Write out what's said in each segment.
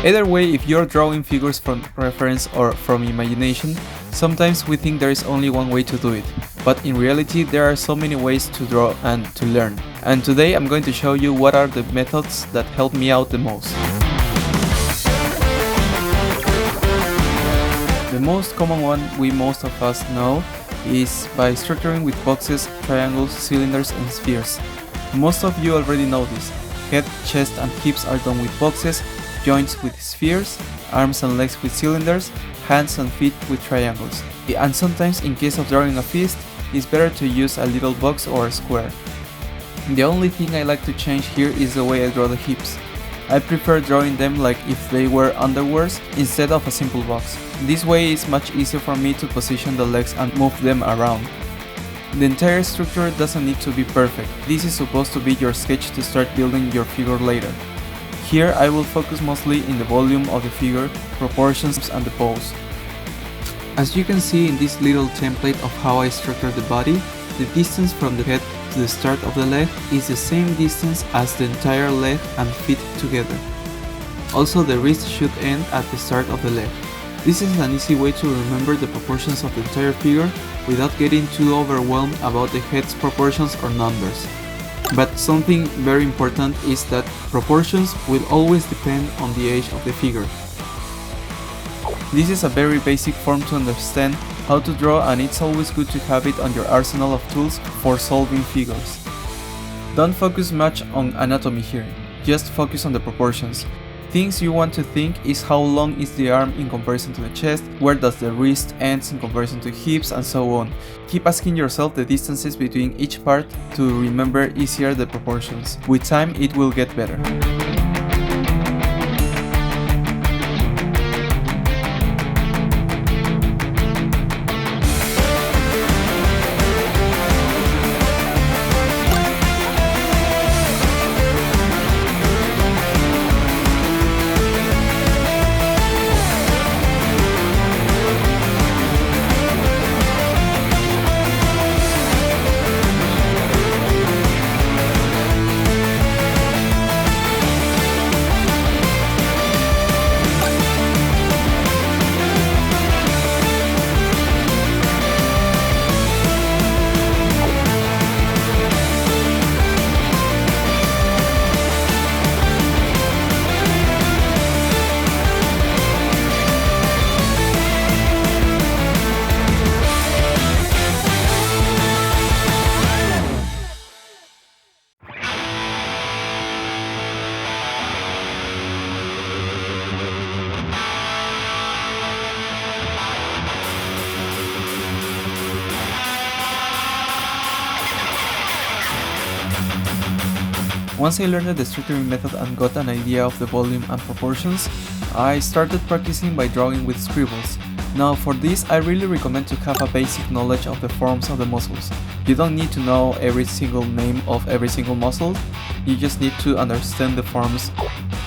Either way, if you're drawing figures from reference or from imagination, sometimes we think there is only one way to do it, but in reality there are so many ways to draw and to learn. And today I'm going to show you what are the methods that help me out the most. The most common one most of us know is by structuring with boxes, triangles, cylinders and spheres. Most of you already know this. Head, chest and hips are done with boxes, joints with spheres, arms and legs with cylinders, hands and feet with triangles. And sometimes in case of drawing a fist, it's better to use a little box or a square. The only thing I like to change here is the way I draw the hips. I prefer drawing them like if they were underwears instead of a simple box. This way it's much easier for me to position the legs and move them around. The entire structure doesn't need to be perfect. This is supposed to be your sketch to start building your figure later. Here I will focus mostly in the volume of the figure, proportions and the pose. As you can see in this little template of how I structure the body, the distance from the head to the start of the leg is the same distance as the entire leg and feet together. Also, the wrist should end at the start of the leg. This is an easy way to remember the proportions of the entire figure without getting too overwhelmed about the head's proportions or numbers. But something very important is that proportions will always depend on the age of the figure. This is a very basic form to understand how to draw, and it's always good to have it on your arsenal of tools for solving figures. Don't focus much on anatomy here, just focus on the proportions. Things you want to think is how long is the arm in comparison to the chest, where does the wrist end in comparison to hips, and so on. Keep asking yourself the distances between each part to remember easier the proportions. With time it will get better. Once I learned the structuring method and got an idea of the volume and proportions, I started practicing by drawing with scribbles. Now for this I really recommend to have a basic knowledge of the forms of the muscles. You don't need to know every single name of every single muscle, you just need to understand the forms.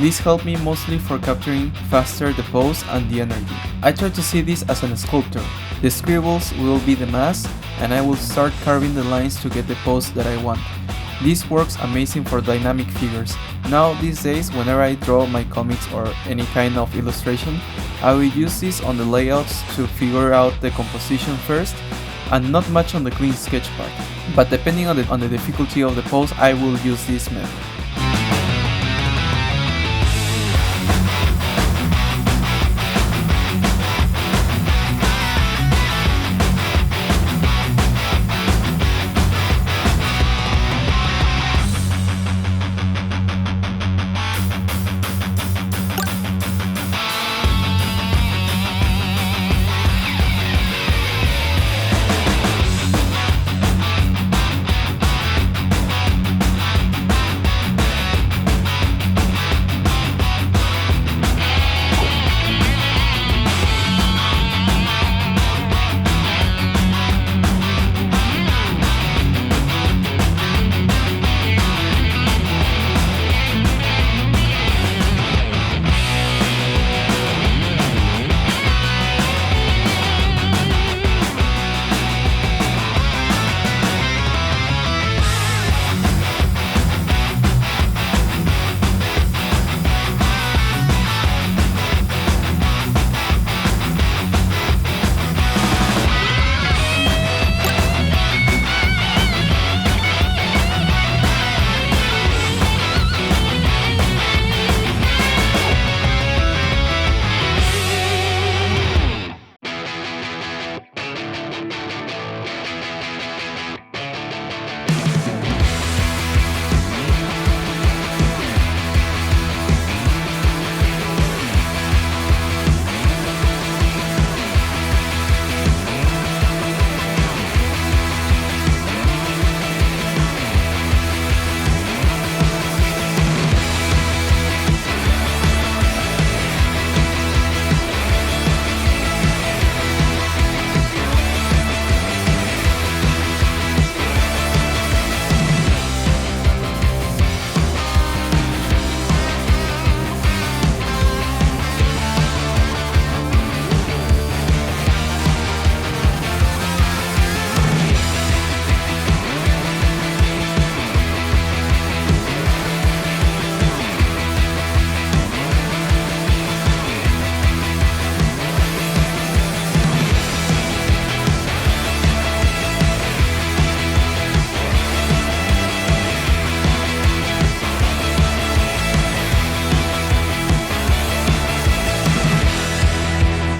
This helped me mostly for capturing faster the pose and the energy. I try to see this as a sculptor. The scribbles will be the mass and I will start carving the lines to get the pose that I want. This works amazing for dynamic figures. Now these days, whenever I draw my comics or any kind of illustration, I will use this on the layouts to figure out the composition first and not much on the clean sketch part. But depending on the difficulty of the pose, I will use this method.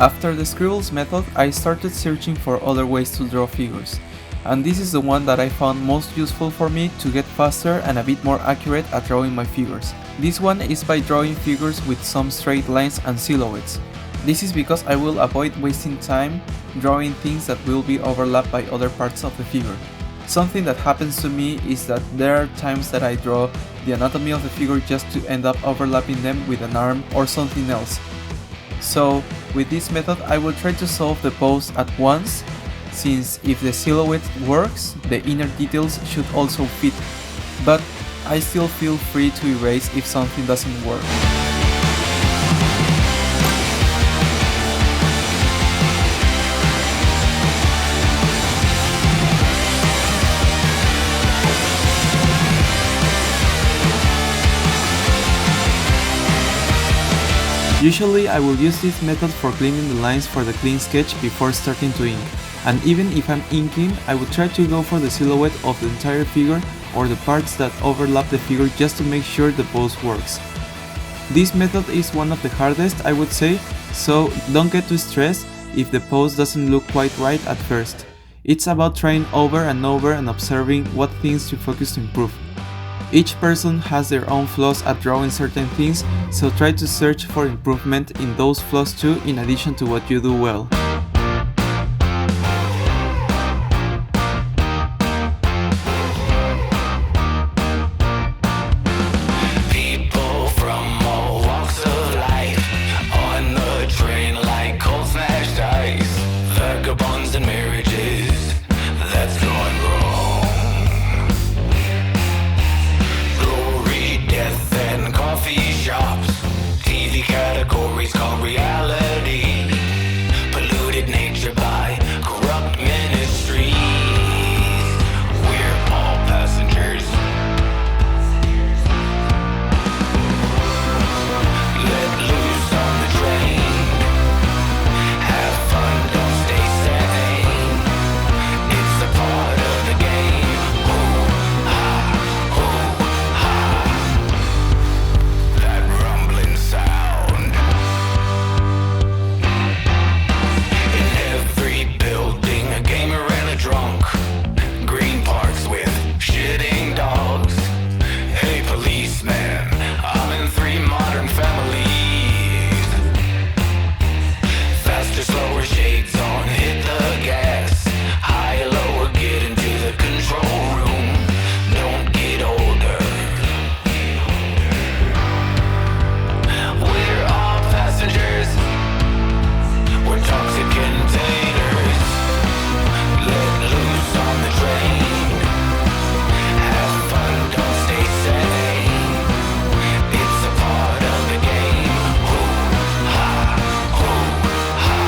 After the Scribbles method, I started searching for other ways to draw figures, and this is the one that I found most useful for me to get faster and a bit more accurate at drawing my figures. This one is by drawing figures with some straight lines and silhouettes. This is because I will avoid wasting time drawing things that will be overlapped by other parts of the figure. Something that happens to me is that there are times that I draw the anatomy of the figure just to end up overlapping them with an arm or something else. So with this method I will try to solve the pose at once, since if the silhouette works, the inner details should also fit, but I still feel free to erase if something doesn't work. Usually I will use this method for cleaning the lines for the clean sketch before starting to ink, and even if I'm inking, I will try to go for the silhouette of the entire figure or the parts that overlap the figure just to make sure the pose works. This method is one of the hardest, I would say, so don't get too stressed if the pose doesn't look quite right at first. It's about trying over and over and observing what things to focus to improve. Each person has their own flaws at drawing certain things, so try to search for improvement in those flaws too, in addition to what you do well. People from all walks of life on the train like cold smashed ice. Vagabonds and marriages, that's going wrong. Death and coffee shops, TV categories called reality, polluted nature by corrupt ministries. We're all passengers. Let loose on the train. Have fun, don't stay sane. It's a part of the game. Ooh, ha, ooh, ha. That rumbling sound. In every building, a gamer and a drunk. Green parks with shitting dogs. Hey policeman, I'm in 3 modern families. Faster, slower, shades on, hit the gas. High, lower, get into the control room. Don't get older. We're all passengers. We're toxic containers. Let loose on the train. Have fun, don't stay sane. It's a part of the game. Ooh, ha, ooh, ha.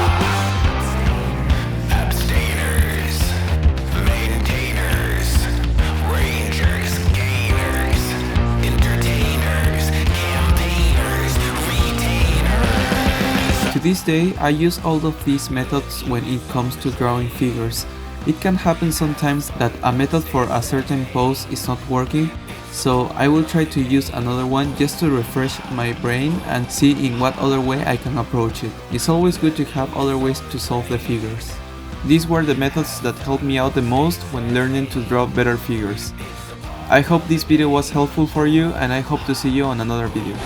Abstainers, maintainers, rangers, gainers, entertainers, campaigners, retainers. To this day, I use all of these methods when it comes to drawing figures. It can happen sometimes that a method for a certain pose is not working, so I will try to use another one just to refresh my brain and see in what other way I can approach it. It's always good to have other ways to solve the figures. These were the methods that helped me out the most when learning to draw better figures. I hope this video was helpful for you, and I hope to see you on another video.